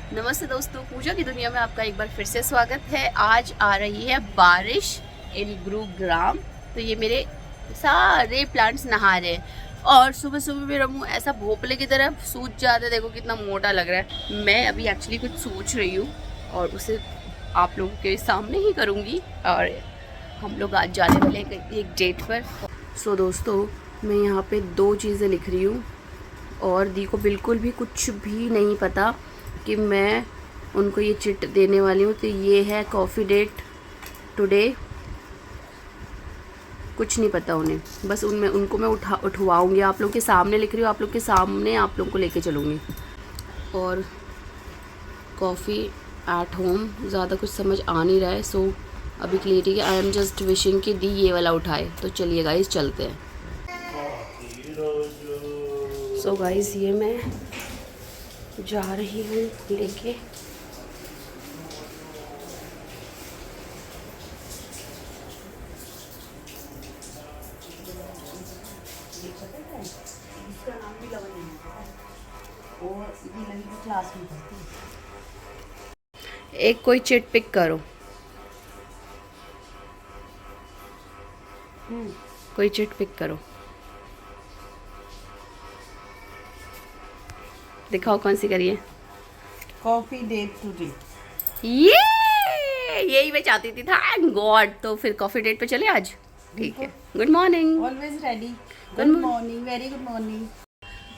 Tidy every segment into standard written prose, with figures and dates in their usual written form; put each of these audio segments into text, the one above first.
नमस्ते दोस्तों, पूजा की दुनिया में आपका एक बार फिर से स्वागत है। आज आ रही है बारिश इन गुरुग्राम, तो ये मेरे सारे प्लांट्स नहा रहे हैं और सुबह सुबह मेरा मुंह ऐसा भोपले की तरह सूज जाता है। देखो कितना मोटा लग रहा है। मैं अभी एक्चुअली कुछ सोच रही हूँ और उसे आप लोगों के सामने ही करूँगी। और हम लोग आज जाने वाले हैं एक डेट पर। सो दोस्तों, मैं यहाँ पे 2 चीज़ें लिख रही हूँ और दी को बिल्कुल भी कुछ भी नहीं पता कि मैं उनको ये चिट देने वाली हूँ। तो ये है कॉफ़ी डेट टुडे। कुछ नहीं पता उन्हें, बस उनको मैं उठवाऊँगी। आप लोग के सामने लिख रही हूँ, आप लोग के सामने आप लोग को लेके चलूँगी। और कॉफ़ी एट होम ज़्यादा कुछ समझ आ नहीं रहा है। सो अभी के लिए ठीक है। आई एम जस्ट विशिंग कि दी ये वाला उठाए। तो चलिए गाइस चलते हैं। सो गाइस ये मैं जा रही हूँ लेके। एक कोई चिट पिक करो। कोई चिट पिक करो, दिखाओ कौन सी करिए। Coffee date today. ये यही मैं चाहती थी। Thank God. तो फिर कॉफी डेट पे चले आज। ठीक है। Good morning. Always ready. Good good morning, very good morning.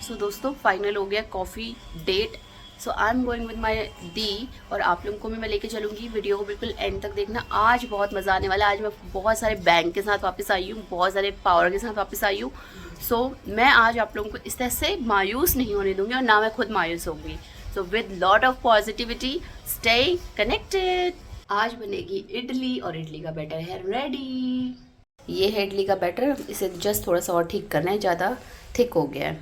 So दोस्तों, फाइनल हो गया coffee date. So I am going with my दी और आप लोगों को भी मैं लेके चलूँगी। वीडियो को बिल्कुल एंड तक देखना। आज बहुत मज़ा आने वाला है। आज मैं बहुत सारे बैंग के साथ वापस आई हूँ, बहुत सारे पावर के साथ वापस आई हूँ। सो मैं आज आप लोगों को इस तरह से मायूस नहीं होने दूँगी और ना मैं खुद मायूस होंगी। So with lot of positivity, stay connected. आज बनेगी इडली और इडली का बैटर है रेडी। ये है इडली का बैटर। इसे जस्ट थोड़ा सा और ठीक करना है, ज़्यादा थिक हो गया है।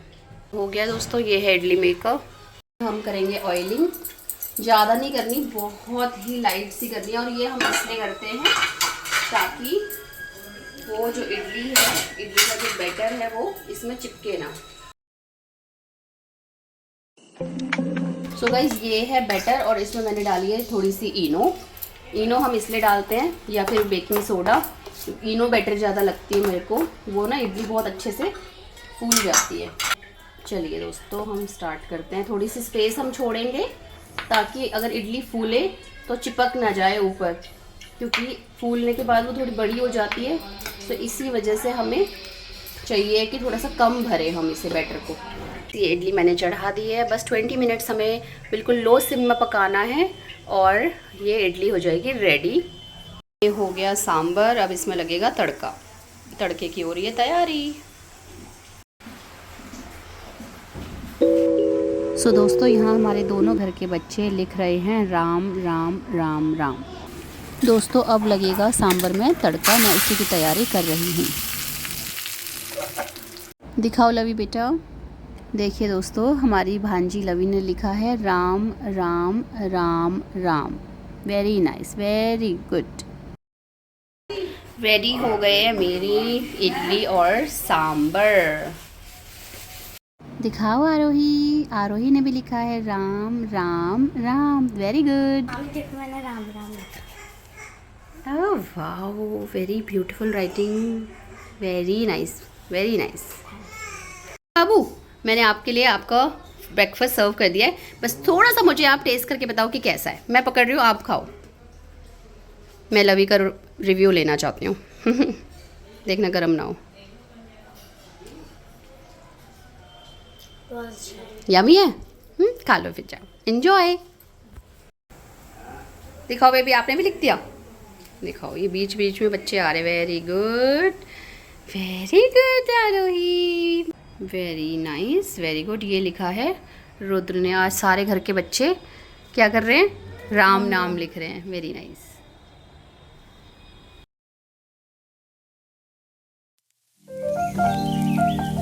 हो गया दोस्तों, ये है इडली मेकर। हम करेंगे ऑयलिंग। ज़्यादा नहीं करनी, बहुत ही लाइट सी करनी है। और ये हम इसलिए करते हैं ताकि वो जो इडली है, इडली का जो बैटर है वो इसमें चिपके ना। सो गाइस ये है बैटर और इसमें मैंने डाली है थोड़ी सी इनो। इनो हम इसलिए डालते हैं, या फिर बेकिंग सोडा। इनो बैटर ज़्यादा लगती है मेरे को, वो ना इडली बहुत अच्छे से फूल जाती है। चलिए दोस्तों हम स्टार्ट करते हैं। थोड़ी सी स्पेस हम छोड़ेंगे ताकि अगर इडली फूले तो चिपक ना जाए ऊपर, क्योंकि फूलने के बाद वो थोड़ी बड़ी हो जाती है। तो इसी वजह से हमें चाहिए कि थोड़ा सा कम भरे हम इसे बैटर को। ये इडली मैंने चढ़ा दी है। बस 20 मिनट्स हमें बिल्कुल लो सिम में पकाना है और ये इडली हो जाएगी रेडी। ये हो गया सांभर। अब इसमें लगेगा तड़का। तड़के की हो रही है तैयारी। सो दोस्तों, यहाँ हमारे दोनों घर के बच्चे लिख रहे हैं राम राम राम राम। दोस्तों अब लगेगा सांभर में तड़का। मैं उसी की तैयारी कर रही हूँ। दिखाओ लवी बेटा। देखिए दोस्तों, हमारी भांजी लवी ने लिखा है Ram Ram Ram Ram. Very nice, very good. Ready हो गए हैं मेरी इडली और सांभर। दिखाओ आरोही। आरोही ने भी लिखा है राम राम राम। Very good. मैंने राम राम लिखा। Oh wow, very beautiful writing. Very nice, very nice. बाबू, मैंने आपके लिए आपका ब्रेकफास्ट सर्व कर दिया है। बस थोड़ा सा मुझे आप टेस्ट करके बताओ कि कैसा है। मैं पकड़ रही हूँ, आप खाओ। मैं लवी का रिव्यू लेना चाहती हूँ। देखना गरम ना हो। यमी है। खा लो फिर, जाओ एंजॉय। दिखाओ बेबी, आपने भी लिख दिया। दिखाओ, ये बीच बीच में बच्चे आ रहे। Very good, very good Aarohi. Very nice, very good. ये लिखा है रुद्र ने। आज सारे घर के बच्चे क्या कर रहे हैं? राम नाम लिख रहे हैं। Very nice.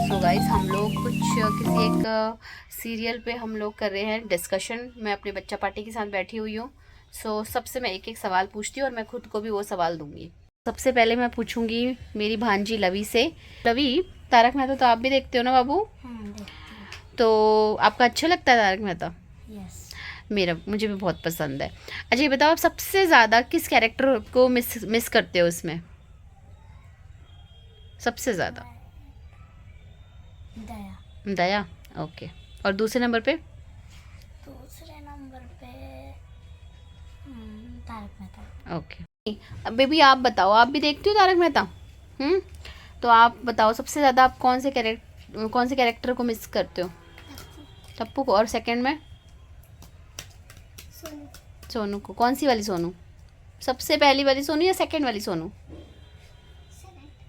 सो गाइस, हम लोग कुछ किसी एक सीरियल पे हम लोग कर रहे हैं डिस्कशन। मैं अपने बच्चा पार्टी के साथ बैठी हुई हूँ। सो सबसे मैं एक एक सवाल पूछती हूँ और मैं खुद को भी वो सवाल दूंगी। सबसे पहले मैं पूछूंगी मेरी भांजी लवी से। लवी, तारक मेहता तो आप भी देखते हो ना बाबू? हाँ, तो आपका अच्छा लगता है तारक मेहता? यस। मुझे भी बहुत पसंद है। अच्छा ये बताओ, आप सबसे ज़्यादा किस कैरेक्टर को मिस करते हो उसमें, सबसे ज़्यादा? दया। दया, ओके। और दूसरे नंबर पे? दूसरे नंबर पे तारक मेहता। ओके। अब बेबी आप बताओ, आप भी देखती हो तारक मेहता? तो आप बताओ सबसे ज़्यादा आप कौन से कैरेक्टर को मिस करते हो? टप्पू को। और सेकंड में? सोनू। सोनू को। कौन सी वाली सोनू, सबसे पहली वाली सोनू या सेकंड वाली सोनू?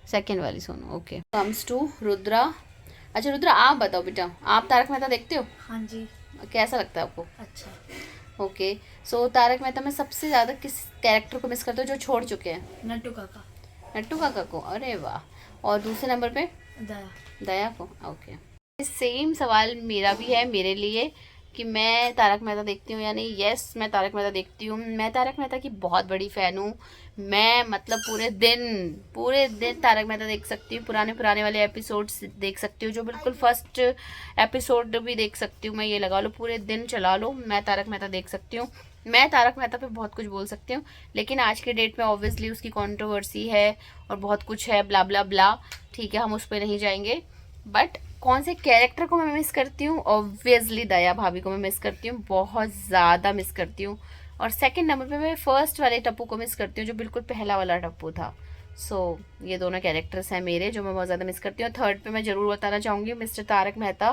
सेकंड वाली Sonu, okay. Comes to Rudra. अच्छा रुद्रा आप बताओ बेटा, आप तारक मेहता देखते हो? हाँ जी। कैसा लगता है आपको? अच्छा। ओके। सो तारक मेहता में सबसे ज़्यादा किस कैरेक्टर को मिस करते हो जो छोड़ चुके हैं? नट्टू काका। नट्टू काका को, अरे वाह। और दूसरे नंबर पे? दया। दया को, ओके। सेम सवाल मेरा भी है मेरे लिए कि मैं तारक मेहता देखती हूँ या नहीं। यस मैं तारक मेहता देखती हूँ। मैं तारक मेहता की बहुत बड़ी फ़ैन हूँ। मैं मतलब पूरे दिन तारक मेहता देख सकती हूँ। पुराने वाले एपिसोड्स देख सकती हूँ, जो बिल्कुल फर्स्ट एपिसोड भी देख सकती हूँ मैं। ये लगा लो पूरे दिन चला लो, मैं तारक मेहता देख सकती हूँ। मैं तारक मेहता पे बहुत कुछ बोल सकती हूँ, लेकिन आज के डेट में ऑब्वियसली उसकी कंट्रोवर्सी है और बहुत कुछ है, ब्ला ब्ला ब्ला। ठीक है, हम उस पर नहीं जाएंगे। बट कौन से कैरेक्टर को मैं मिस करती हूँ? ऑब्वियसली दया भाभी को मैं मिस करती हूँ, बहुत ज़्यादा मिस करती हूँ। और सेकंड नंबर पे मैं फर्स्ट वाले टप्पू को मिस करती हूँ, जो बिल्कुल पहला वाला टप्पू था। ये दोनों कैरेक्टर्स हैं मेरे जो मैं बहुत ज़्यादा मिस करती हूँ। थर्ड पे मैं ज़रूर बताना चाहूँगी मिस्टर तारक मेहता।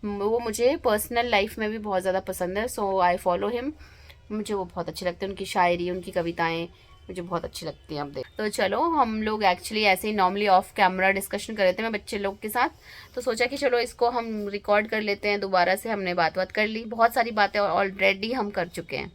वो मुझे पर्सनल लाइफ में भी बहुत ज़्यादा पसंद है, सो आई फॉलो हिम। मुझे वो बहुत अच्छी लगती है, उनकी शायरी, उनकी कविताएँ मुझे बहुत अच्छी लगती हैं। अब देख तो चलो, हम लोग एक्चुअली ऐसे ही नॉर्मली ऑफ कैमरा डिस्कशन कर रहे थे मैं बच्चे लोग के साथ, तो सोचा कि चलो इसको हम रिकॉर्ड कर लेते हैं दोबारा से। हमने बात कर ली, बहुत सारी बातें ऑलरेडी हम कर चुके हैं।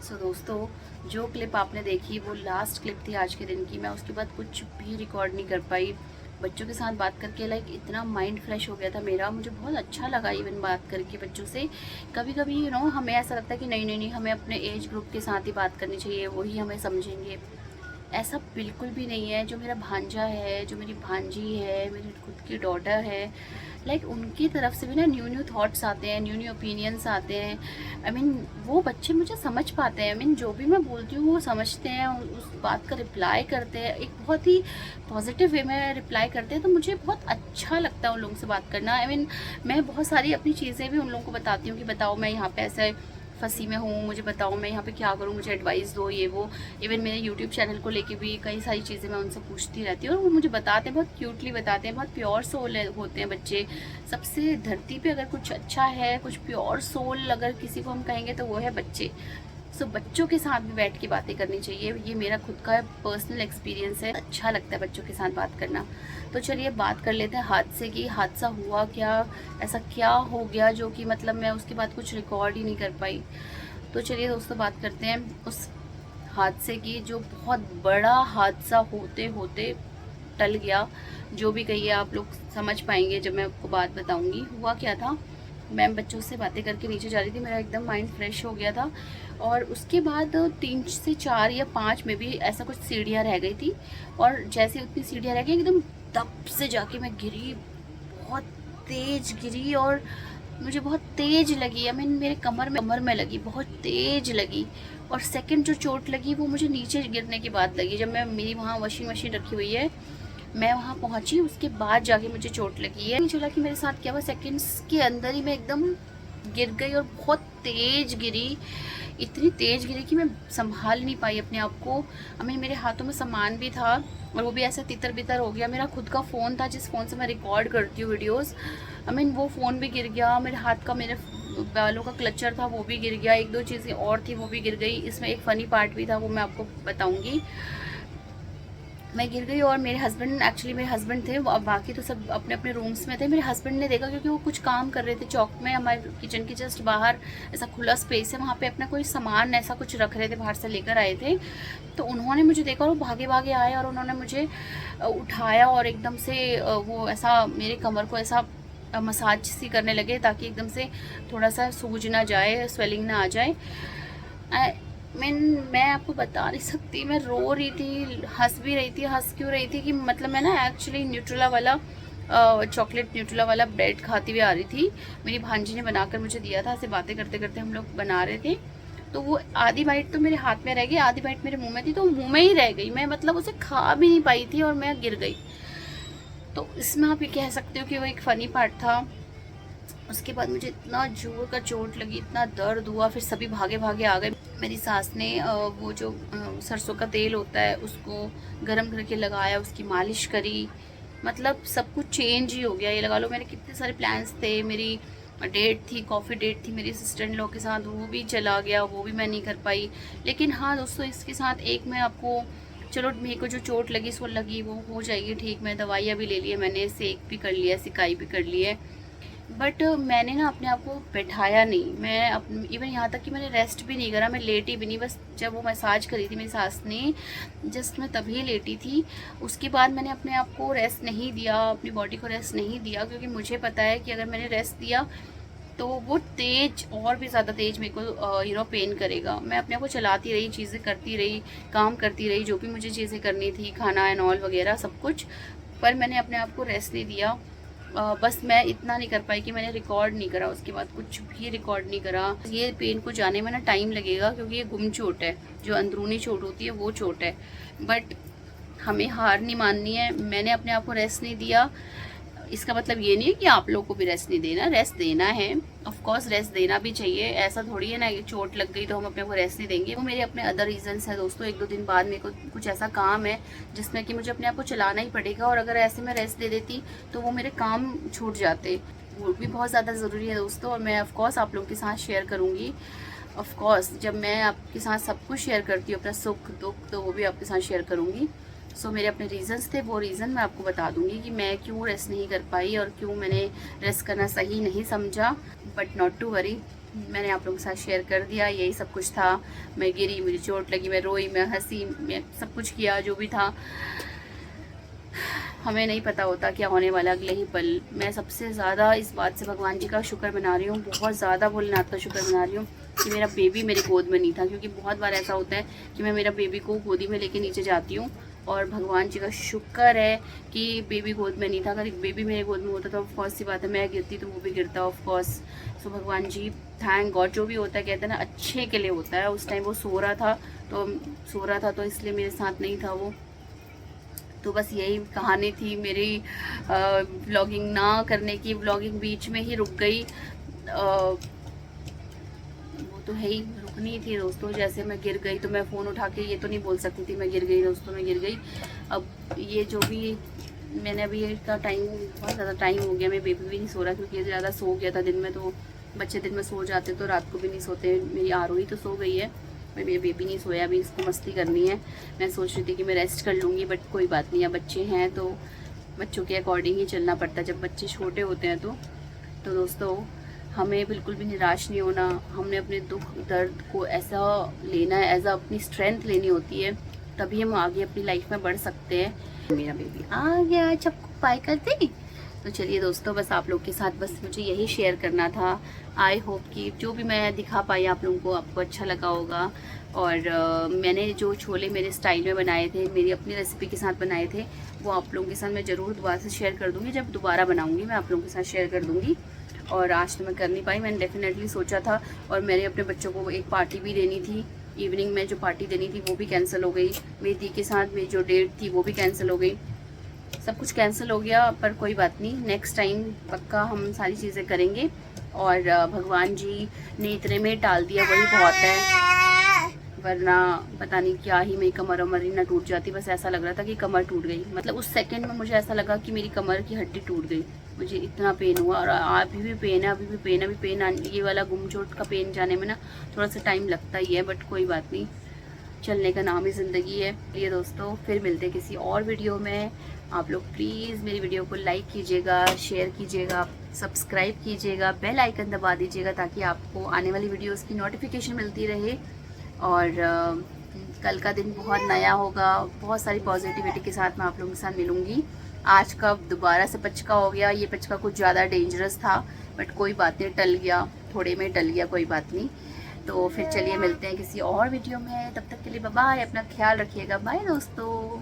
सो दोस्तों, जो क्लिप आपने देखी वो लास्ट क्लिप थी आज के दिन की। मैं उसके बाद कुछ भी रिकॉर्ड नहीं कर पाई। बच्चों के साथ बात करके लाइक इतना माइंड फ्रेश हो गया था मेरा, मुझे बहुत अच्छा लगा इवन बात करके बच्चों से। कभी कभी हमें ऐसा लगता है कि नहीं हमें अपने एज ग्रुप के साथ ही बात करनी चाहिए, वही हमें समझेंगे। ऐसा बिल्कुल भी नहीं है। जो मेरा भांजा है, जो मेरी भांजी है, मेरी खुद की डॉटर है, लाइक उनकी तरफ से भी ना न्यू थॉट्स आते हैं, न्यू ओपिनियंस आते हैं। आई मीन वो बच्चे मुझे समझ पाते हैं। आई मीन जो भी मैं बोलती हूँ वो समझते हैं, उस बात का रिप्लाई करते हैं, एक बहुत ही पॉजिटिव वे में रिप्लाई करते हैं। तो मुझे बहुत अच्छा लगता है उन लोगों से बात करना। आई मीन मैं बहुत सारी अपनी चीज़ें भी उन लोगों को बताती हूँ कि बताओ मैं यहाँ पे ऐसे फंसी में हूँ, मुझे बताओ मैं यहाँ पे क्या करूँ, मुझे एडवाइस दो, ये वो। इवन मेरे यूट्यूब चैनल को लेके भी कई सारी चीज़ें मैं उनसे पूछती रहती हूँ और वो मुझे बताते हैं, बहुत क्यूटली बताते हैं। बहुत प्योर सोल होते हैं बच्चे। सबसे धरती पे अगर कुछ अच्छा है, कुछ प्योर सोल अगर किसी को हम कहेंगे तो वो है बच्चे। सो बच्चों के साथ भी बैठ के बातें करनी चाहिए, ये मेरा खुद का पर्सनल एक्सपीरियंस है। अच्छा लगता है बच्चों के साथ बात करना। तो चलिए बात कर लेते हैं हादसे की। हादसा हुआ क्या, ऐसा क्या हो गया जो कि मतलब मैं उसके बाद कुछ रिकॉर्ड ही नहीं कर पाई। तो चलिए दोस्तों बात करते हैं उस हादसे की, जो बहुत बड़ा हादसा होते होते टल गया। जो भी कहिए आप लोग समझ पाएंगे जब मैं आपको बात बताऊंगी। हुआ क्या था, मैं बच्चों से बातें करके नीचे जा रही थी, मेरा एकदम माइंड फ्रेश हो गया था। और उसके बाद 3 से 4 या 5 में भी ऐसा कुछ सीढ़ियाँ रह गई थी, और जैसे उतनी सीढ़ियाँ रह गई एकदम दब से जाके मैं गिरी, बहुत तेज गिरी और मुझे बहुत तेज लगी। आई मीन मेरे कमर में लगी, बहुत तेज लगी। और सेकंड जो चोट लगी वो मुझे नीचे गिरने के बाद लगी, जब मैं मेरी वहाँ वॉशिंग मशीन रखी हुई है, मैं वहाँ पहुँची उसके बाद जाके मुझे चोट लगी है। नहीं चला कि मेरे साथ क्या हुआ, सेकंड्स के अंदर ही मैं एकदम गिर गई और बहुत तेज गिरी। इतनी तेज गिरी कि मैं संभाल नहीं पाई अपने आप को। आई मीन मेरे हाथों में सामान भी था और वो भी ऐसा तितर बितर हो गया। मेरा खुद का फ़ोन था जिस फ़ोन से मैं रिकॉर्ड करती हूँ वीडियोस, आई मीन वो फ़ोन भी गिर गया। मेरे हाथ का, मेरे बालों का क्लचर था वो भी गिर गया। 1-2 चीज़ें और थी वो भी गिर गई। इसमें एक फ़नी पार्ट भी था, वो मैं आपको बताऊँगी। मैं गिर गई और मेरे हस्बैंड, एक्चुअली मेरे हस्बैंड थे, बाकी तो सब अपने अपने रूम्स में थे। मेरे हस्बैंड ने देखा क्योंकि वो कुछ काम कर रहे थे चौक में, हमारे किचन के जस्ट बाहर ऐसा खुला स्पेस है, वहाँ पे अपना कोई सामान ऐसा कुछ रख रहे थे, बाहर से लेकर आए थे। तो उन्होंने मुझे देखा और वो भागे भागे आए और उन्होंने मुझे उठाया और एकदम से वो ऐसा मेरे कमर को ऐसा मसाज सी करने लगे ताकि एकदम से थोड़ा सा सूज ना जाए, स्वेलिंग ना आ जाए। मैं आपको बता नहीं सकती, मैं रो रही थी, हंस भी रही थी। हंस क्यों रही थी कि मतलब मैं ना एक्चुअली न्यूट्रेला वाला चॉकलेट न्यूट्रेला वाला ब्रेड खाती हुई आ रही थी। मेरी भांजी ने बनाकर मुझे दिया था, ऐसे बातें करते करते हम लोग बना रहे थे। तो वो आधी बाइट तो मेरे हाथ में रह गई, आधी बाइट मेरे मुंह में थी, तो मुंह में ही रह गई। मैं मतलब उसे खा भी नहीं पाई थी और मैं गिर गई। तो इसमें आप ये कह सकते हो कि वो एक फ़नी पार्ट था। उसके बाद मुझे इतना जोर का चोट लगी, इतना दर्द हुआ, फिर सभी भागे भागे आ गए। मेरी सास ने वो जो सरसों का तेल होता है उसको गरम करके लगाया, उसकी मालिश करी। मतलब सब कुछ चेंज ही हो गया। ये लगा लो मेरे कितने सारे प्लान्स थे। मेरी डेट थी, कॉफ़ी डेट थी मेरी सिस्टर इन लॉ के साथ, वो भी चला गया, वो भी मैं नहीं कर पाई। लेकिन हाँ दोस्तों, इसके साथ एक मैं आपको, चलो मेरे को जो चोट लगी सो लगी, वो हो जाएगी ठीक। मैं दवाइयाँ भी ले ली है, मैंने सेक भी कर लिया, सिकाई भी कर ली है। बट मैंने ना अपने आप को बैठाया नहीं। मैं इवन यहाँ तक कि मैंने रेस्ट भी नहीं करा, मैं लेटी भी नहीं। बस जब वो मसाज करी थी मेरी सास ने, जस्ट मैं तभी लेटी थी। उसके बाद मैंने अपने आप को रेस्ट नहीं दिया, अपनी बॉडी को रेस्ट नहीं दिया, क्योंकि मुझे पता है कि अगर मैंने रेस्ट दिया तो वो तेज और भी ज़्यादा तेज मेरे को पेन करेगा। मैं अपने आप को चलाती रही, चीज़ें करती रही, काम करती रही, जो भी मुझे चीज़ें करनी थी, खाना एंड ऑल वगैरह सब कुछ, पर मैंने अपने आप को रेस्ट नहीं दिया। बस मैं इतना नहीं कर पाई कि मैंने रिकॉर्ड नहीं करा, उसके बाद कुछ भी रिकॉर्ड नहीं करा। ये पेन को जाने में ना टाइम लगेगा, क्योंकि ये गुम चोट है, जो अंदरूनी चोट होती है वो चोट है। बट हमें हार नहीं माननी है। मैंने अपने आप को रेस्ट नहीं दिया। इसका मतलब ये नहीं है कि आप लोगों को भी रेस्ट नहीं देना, रेस्ट देना है, ऑफ कोर्स रेस्ट देना भी चाहिए। ऐसा थोड़ी है ना कि चोट लग गई तो हम अपने को रेस्ट नहीं देंगे। वो मेरे अपने अदर रीजंस है दोस्तों। 1-2 दिन बाद मेरे को कुछ ऐसा काम है जिसमें कि मुझे अपने आप को चलाना ही पड़ेगा, और अगर ऐसे मैं रेस्ट दे देती तो वो मेरे काम छूट जाते। वो भी बहुत ज़्यादा ज़रूरी है दोस्तों, और मैं ऑफकोर्स आप लोगों के साथ शेयर करूँगी। ऑफकोर्स जब मैं आपके साथ सब कुछ शेयर करती हूँ, अपना सुख दुख, तो वो भी आपके साथ शेयर करूँगी। सो मेरे अपने रीज़न्स थे, वो रीज़न मैं आपको बता दूंगी कि मैं क्यों रेस्ट नहीं कर पाई और क्यों मैंने रेस्ट करना सही नहीं समझा। बट नॉट टू वरी, मैंने आप लोगों के साथ शेयर कर दिया। यही सब कुछ था। मैं गिरी, मुझे चोट लगी, मैं रोई, मैं हंसी, मैं सब कुछ किया जो भी था। हमें नहीं पता होता क्या होने वाला अगले ही पल। मैं सबसे ज़्यादा इस बात से भगवान जी का शुक्र मना रही हूँ, बहुत ज़्यादा भोलेनाथ का शुक्र मना रही हूँ कि मेरा बेबी मेरे गोद में नहीं था। क्योंकि बहुत बार ऐसा होता है कि मैं मेरा बेबी को गोदी में लेके नीचे जाती हूँ, और भगवान जी का शुक्र है कि बेबी गोद में नहीं था। अगर बेबी मेरे गोद में होता तो ऑफकोर्स सी बात है, मैं गिरती तो वो भी गिरता ऑफकोर्स। सो भगवान जी, थैंक गॉड, जो भी होता है कहते हैं ना अच्छे के लिए होता है। उस टाइम वो सो रहा था तो इसलिए मेरे साथ नहीं था वो। तो बस यही कहानी थी मेरी व्लॉगिंग ना करने की। व्लॉगिंग बीच में ही रुक गई, वो तो है ही, रुकनी थी दोस्तों। जैसे मैं गिर गई तो मैं फ़ोन उठा के ये तो नहीं बोल सकती थी मैं गिर गई दोस्तों, मैं गिर गई। अब ये जो भी मैंने अभी इसका टाइम, बहुत ज़्यादा टाइम हो गया, मैं बेबी भी नहीं सो रहा, क्योंकि ज़्यादा सो गया था दिन में। तो बच्चे दिन में सो जाते तो रात को भी नहीं सोते। मेरी आरोही तो सो गई है, मेरी बेबी नहीं सोया, अभी इसको मस्ती करनी है। मैं सोच रही थी कि मैं रेस्ट कर लूँगी, बट कोई बात नहीं, अब बच्चे हैं तो बच्चों के अकॉर्डिंग ही चलना पड़ता है जब बच्चे छोटे होते हैं। तो दोस्तों, हमें बिल्कुल भी निराश नहीं होना। हमने अपने दुख दर्द को ऐसा लेना है, एज अपनी स्ट्रेंथ लेनी होती है, तभी हम आगे अपनी लाइफ में बढ़ सकते हैं। मेरा बेबी आ गया, सबको बाय कर दी। तो चलिए दोस्तों, बस आप लोग के साथ बस मुझे यही शेयर करना था। आई होप कि जो भी मैं दिखा पाई आप लोगों को, आपको अच्छा लगा होगा। और मैंने जो छोले मेरे स्टाइल में बनाए थे, मेरी अपनी रेसिपी के साथ बनाए थे, वो आप लोगों के साथ मैं ज़रूर दोबारा से शेयर कर दूँगी। जब दोबारा बनाऊँगी मैं आप लोगों के साथ शेयर कर दूँगी। और आज तो मैं कर नहीं पाई, मैंने डेफिनेटली सोचा था। और मैंने अपने बच्चों को एक पार्टी भी देनी थी, इवनिंग में जो पार्टी देनी थी वो भी कैंसिल हो गई। मेरी दी के साथ मेरी जो डेट थी वो भी कैंसिल हो गई। सब कुछ कैंसिल हो गया, पर कोई बात नहीं, नेक्स्ट टाइम पक्का हम सारी चीज़ें करेंगे। और भगवान जी ने इतने में टाल दिया, वही बहुत है, वरना पता नहीं क्या ही मेरी कमर वमर ही ना टूट जाती। बस ऐसा लग रहा था कि कमर टूट गई, मतलब उस सेकंड में मुझे ऐसा लगा कि मेरी कमर की हड्डी टूट गई। मुझे इतना पेन हुआ, और अभी भी पेन है, अभी भी पेन है, अभी पेन ये वाला गुम चोट का पेन जाने में ना थोड़ा सा टाइम लगता ही है, बट कोई बात नहीं, चलने का नाम ही ज़िंदगी है। ये दोस्तों, फिर मिलते हैं किसी और वीडियो में। आप लोग प्लीज़ मेरी वीडियो को लाइक कीजिएगा, शेयर कीजिएगा, सब्सक्राइब कीजिएगा, बेल आइकन दबा दीजिएगा, ताकि आपको आने वाली वीडियोस की नोटिफिकेशन मिलती रहे। और कल का दिन बहुत नया होगा, बहुत सारी पॉजिटिविटी के साथ मैं आप लोगों के साथ मिलूँगी। आज का दोबारा से पचका हो गया, ये पचका कुछ ज़्यादा डेंजरस था, बट कोई बात नहीं, टल गया, थोड़े में टल गया, कोई बात नहीं। तो फिर चलिए मिलते हैं किसी और वीडियो में, तब तक के लिए बाय बाय, अपना ख्याल रखिएगा, बाय दोस्तों।